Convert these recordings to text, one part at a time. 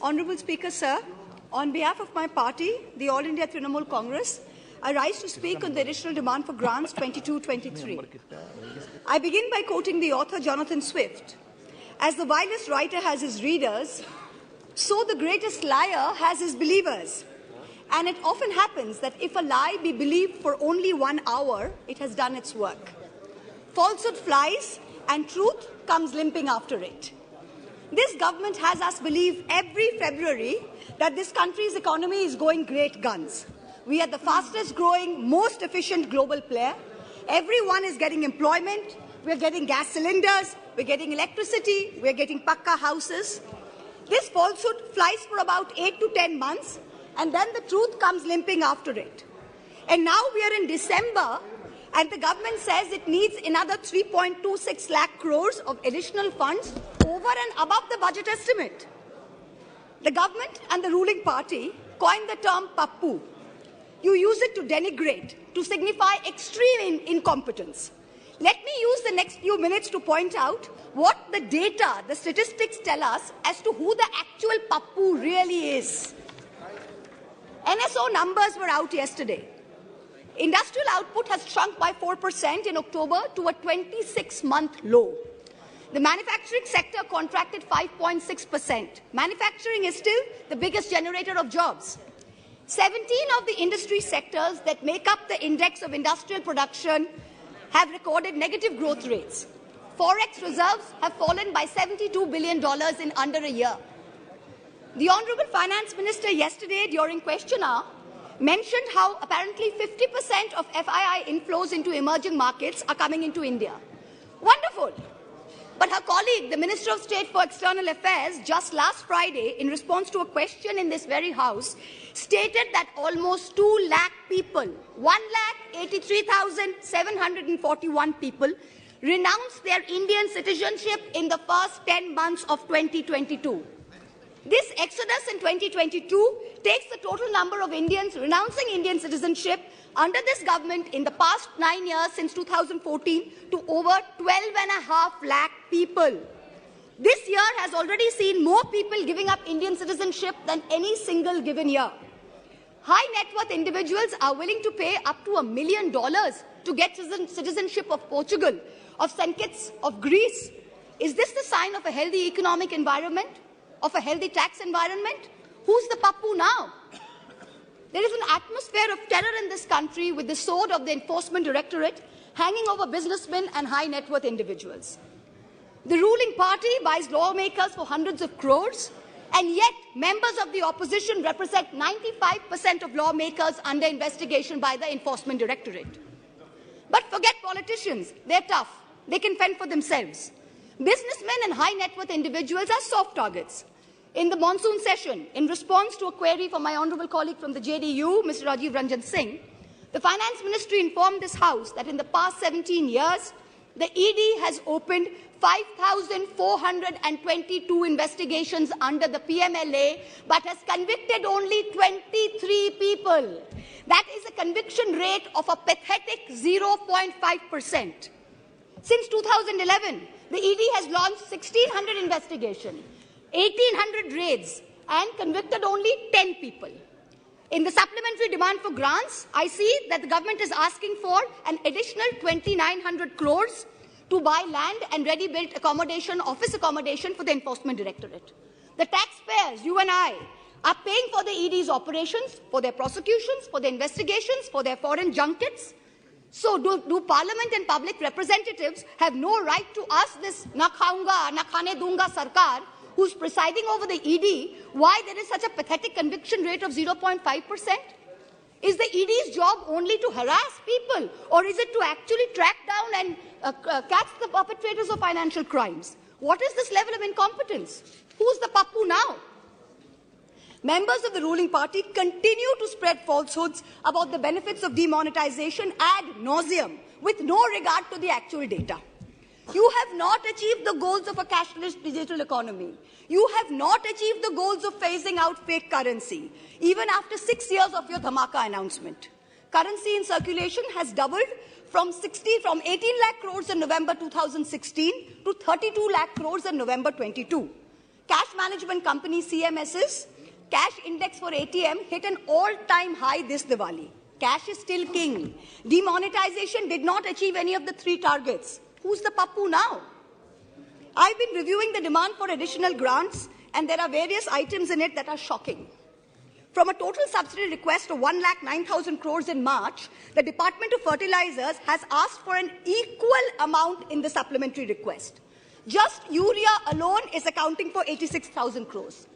Honourable Speaker, sir, on behalf of my party, the All India Trinamool Congress, I rise to speak on the additional demand for grants 22-23. I begin by quoting the author Jonathan Swift. As the vilest writer has his readers, so the greatest liar has his believers. And it often happens that if a lie be believed for only 1 hour, it has done its work. Falsehood flies and truth comes limping after it. This government has us believe every February that this country's economy is going great guns. We are the fastest growing, most efficient global player. Everyone is getting employment. We're getting gas cylinders. We're getting electricity. We're getting pakka houses. This falsehood flies for about 8 to 10 months, and then the truth comes limping after it. And now we are in December, and the government says it needs another 3.26 lakh crores of additional funds over and above the budget estimate. The government and the ruling party coined the term Pappu. You use it to denigrate, to signify extreme incompetence. Let me use the next few minutes to point out what the data, the statistics tell us as to who the actual Pappu really is. NSO numbers were out yesterday. Industrial output has shrunk by 4% in October to a 26-month low. The manufacturing sector contracted 5.6%. Manufacturing is still the biggest generator of jobs. 17 of the industry sectors that make up the index of industrial production have recorded negative growth rates. Forex reserves have fallen by $72 billion in under a year. The Honourable Finance Minister yesterday during question hour mentioned how apparently 50% of FII inflows into emerging markets are coming into India. Wonderful. But her colleague, the Minister of State for External Affairs, just last Friday, in response to a question in this very House, stated that almost 2 lakh people, 1,83,741 people, renounced their Indian citizenship in the first 10 months of 2022. This exodus in 2022 takes the total number of Indians renouncing Indian citizenship under this government in the past 9 years since 2014 to over 12.5 lakh people. This year has already seen more people giving up Indian citizenship than any single given year. High net worth individuals are willing to pay up to $1 million to get citizenship of Portugal, of St. Kitts, of Greece. Is this the sign of a healthy economic environment? Of a healthy tax environment? Who's the Pappu now? There is an atmosphere of terror in this country with the sword of the Enforcement Directorate hanging over businessmen and high net worth individuals. The ruling party buys lawmakers for hundreds of crores, and yet members of the opposition represent 95% of lawmakers under investigation by the Enforcement Directorate. But forget politicians. They're tough. They can fend for themselves. Businessmen and high net worth individuals are soft targets. In the monsoon session, in response to a query from my honourable colleague from the JDU, Mr. Rajiv Ranjan Singh, the Finance Ministry informed this House that in the past 17 years, the ED has opened 5,422 investigations under the PMLA, but has convicted only 23 people. That is a conviction rate of a pathetic 0.5%. Since 2011, the ED has launched 1,600 investigations, 1,800 raids, and convicted only 10 people. In the supplementary demand for grants, I see that the government is asking for an additional 2,900 crores to buy land and ready-built accommodation, office accommodation for the Enforcement Directorate. The taxpayers, you and I, are paying for the ED's operations, for their prosecutions, for their investigations, for their foreign junkets. So do Parliament and public representatives have no right to ask this na khaunga, na khane dunga sarkar, who's presiding over the ED, why there is such a pathetic conviction rate of 0.5%? Is the ED's job only to harass people, or is it to actually track down and catch the perpetrators of financial crimes? What is this level of incompetence? Who's the Pappu now? Members of the ruling party continue to spread falsehoods about the benefits of demonetization ad nauseum, with no regard to the actual data. You have not achieved the goals of a cashless digital economy. You have not achieved the goals of phasing out fake currency, even after 6 years of your dhamaka announcement. Currency in circulation has doubled from 18 lakh crores in November 2016 to 32 lakh crores in November 22. Cash management company CMS's cash index for ATM hit an all-time high this Diwali. Cash is still king. Demonetization did not achieve any of the 3 targets. Who's the Pappu now? I've been reviewing the demand for additional grants, and there are various items in it that are shocking. From a total subsidy request of 1,09,000 crores in March, the Department of Fertilizers has asked for an equal amount in the supplementary request. Just urea alone is accounting for 86,000 crores.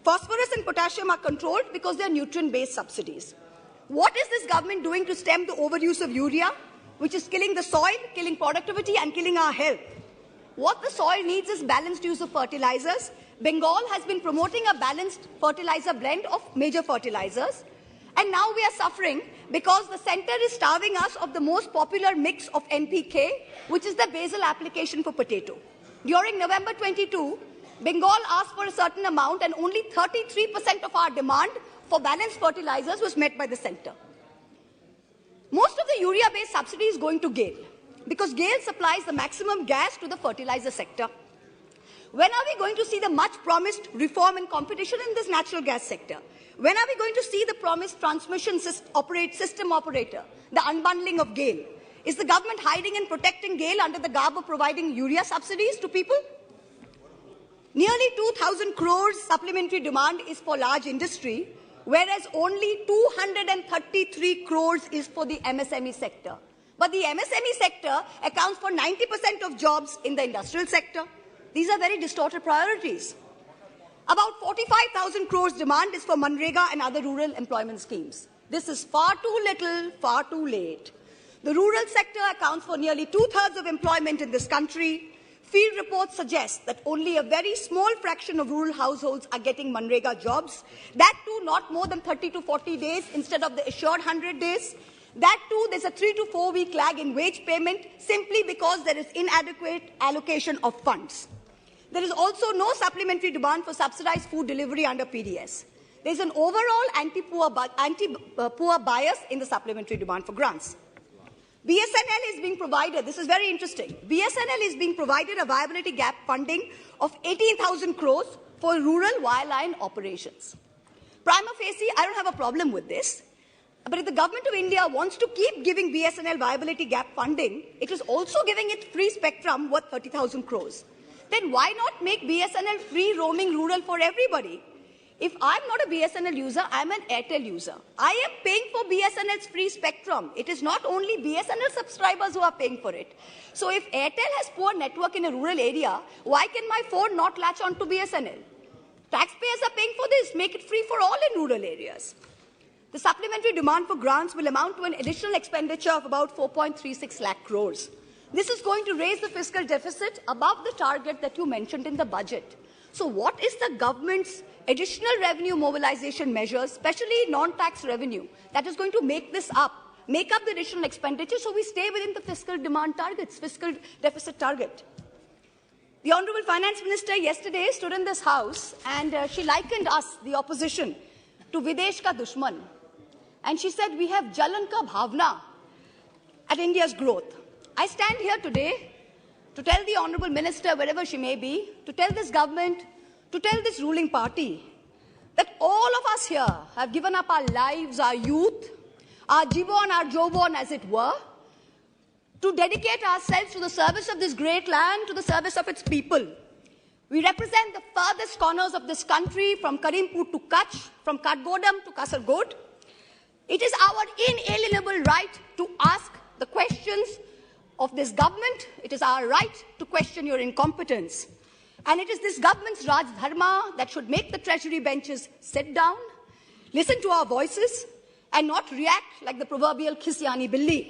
Phosphorus and potassium are controlled because they are nutrient-based subsidies. What is this government doing to stem the overuse of urea, which is killing the soil, killing productivity, and killing our health? What the soil needs is balanced use of fertilizers. Bengal has been promoting a balanced fertilizer blend of major fertilizers. And now we are suffering because the centre is starving us of the most popular mix of NPK, which is the basal application for potato. During November 22, Bengal asked for a certain amount, and only 33% of our demand for balanced fertilizers was met by the centre. Most of the urea-based subsidy is going to GAIL, because GAIL supplies the maximum gas to the fertilizer sector. When are we going to see the much-promised reform and competition in this natural gas sector? When are we going to see the promised transmission system operator, the unbundling of GAIL? Is the government hiding and protecting GAIL under the garb of providing urea subsidies to people? Nearly 2,000 crores supplementary demand is for large industry, whereas only 233 crores is for the MSME sector. But the MSME sector accounts for 90% of jobs in the industrial sector. These are very distorted priorities. About 45,000 crores demand is for Manrega and other rural employment schemes. This is far too little, far too late. The rural sector accounts for nearly 2/3 of employment in this country. Field reports suggest that only a very small fraction of rural households are getting Manrega jobs. That too not more than 30 to 40 days instead of the assured 100 days. That too, there's a 3 to 4 week lag in wage payment simply because there is inadequate allocation of funds. There is also no supplementary demand for subsidized food delivery under PDS. There's an overall anti-poor bias in the supplementary demand for grants. BSNL is being provided, this is very interesting, BSNL is being provided a viability gap funding of 18,000 crores for rural wireline operations. Prima facie, I don't have a problem with this. But if the government of India wants to keep giving BSNL viability gap funding, it is also giving it free spectrum worth 30,000 crores. Then why not make BSNL free roaming rural for everybody? If I'm not a BSNL user, I'm an Airtel user. I am paying for BSNL's free spectrum. It is not only BSNL subscribers who are paying for it. So if Airtel has poor network in a rural area, why can my phone not latch on to BSNL? Taxpayers are paying for this. Make it free for all in rural areas. The supplementary demand for grants will amount to an additional expenditure of about 4.36 lakh crores. This is going to raise the fiscal deficit above the target that you mentioned in the budget. So what is the government's additional revenue mobilization measures, especially non-tax revenue, that is going to make this up, make up the additional expenditure so we stay within the fiscal demand targets, fiscal deficit target? The Honourable Finance Minister yesterday stood in this House and she likened us, the opposition, to Videsh ka Dushman. And she said, we have Jalan ka Bhavna at India's growth. I stand here today to tell the Honourable Minister, wherever she may be, to tell this government, to tell this ruling party, that all of us here have given up our lives, our youth, our jibon, our jobon, as it were, to dedicate ourselves to the service of this great land, to the service of its people. We represent the farthest corners of this country, from Karimpur to Kutch, from Katgodam to Kasargod. It is our inalienable right to ask the questions of this government. It is our right to question your incompetence. And it is this government's Raj Dharma that should make the treasury benches sit down, listen to our voices, and not react like the proverbial Khisyani Billi.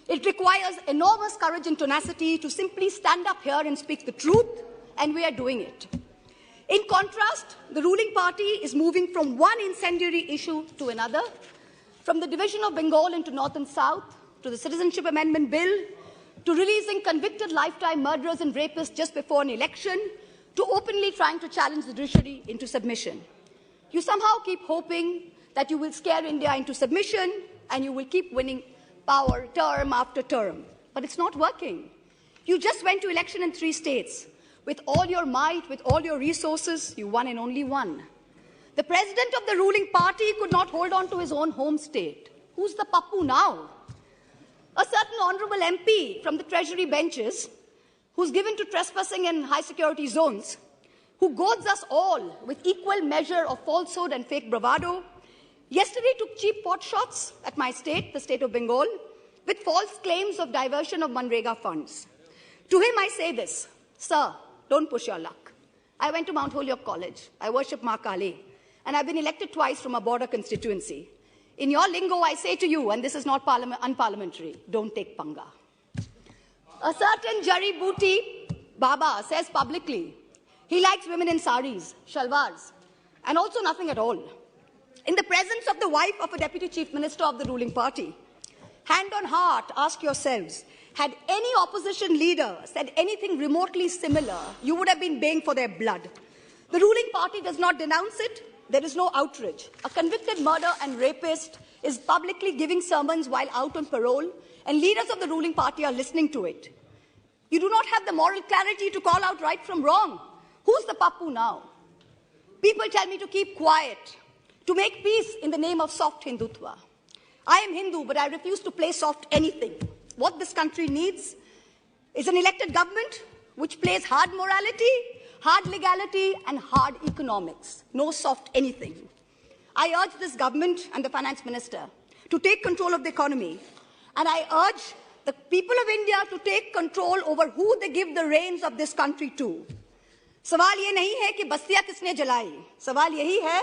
It requires enormous courage and tenacity to simply stand up here and speak the truth, and we are doing it. In contrast, the ruling party is moving from one incendiary issue to another, from the division of Bengal into North and South, to the Citizenship Amendment Bill, to releasing convicted lifetime murderers and rapists just before an election, to openly trying to challenge the judiciary into submission. You somehow keep hoping that you will scare India into submission and you will keep winning power term after term. But it's not working. You just went to election in 3 states. With all your might, with all your resources, you won and only won. The president of the ruling party could not hold on to his own home state. Who's the Pappu now? A certain honourable MP from the Treasury benches, who's given to trespassing in high-security zones, who goads us all with equal measure of falsehood and fake bravado, yesterday took cheap pot shots at my state, the state of Bengal, with false claims of diversion of Manrega funds. To him I say this, sir, don't push your luck. I went to Mount Holyoke College. I worship Ma Kali, and I've been elected twice from a border constituency. In your lingo, I say to you, and this is not unparliamentary, don't take panga. A certain Jari Booty Baba says publicly he likes women in saris, shalwars, and also nothing at all. In the presence of the wife of a deputy chief minister of the ruling party, hand on heart, ask yourselves, had any opposition leader said anything remotely similar, you would have been baying for their blood. The ruling party does not denounce it. There is no outrage. A convicted murderer and rapist is publicly giving sermons while out on parole, and leaders of the ruling party are listening to it. You do not have the moral clarity to call out right from wrong. Who's the Pappu now? People tell me to keep quiet, to make peace in the name of soft Hindutva. I am Hindu, but I refuse to play soft anything. What this country needs is an elected government which plays hard morality, hard legality, and hard economics. No soft anything. I urge this government and the finance minister to take control of the economy, and I urge the people of India to take control over who they give the reins of this country to. सवाल ये नहीं है कि बस्तियां किसने जलाई, सवाल यही है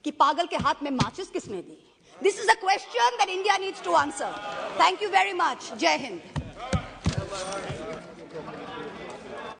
कि पागल के हाथ में माचिस किसने दी. This is a question that India needs to answer. Thank you very much. Jai Hind.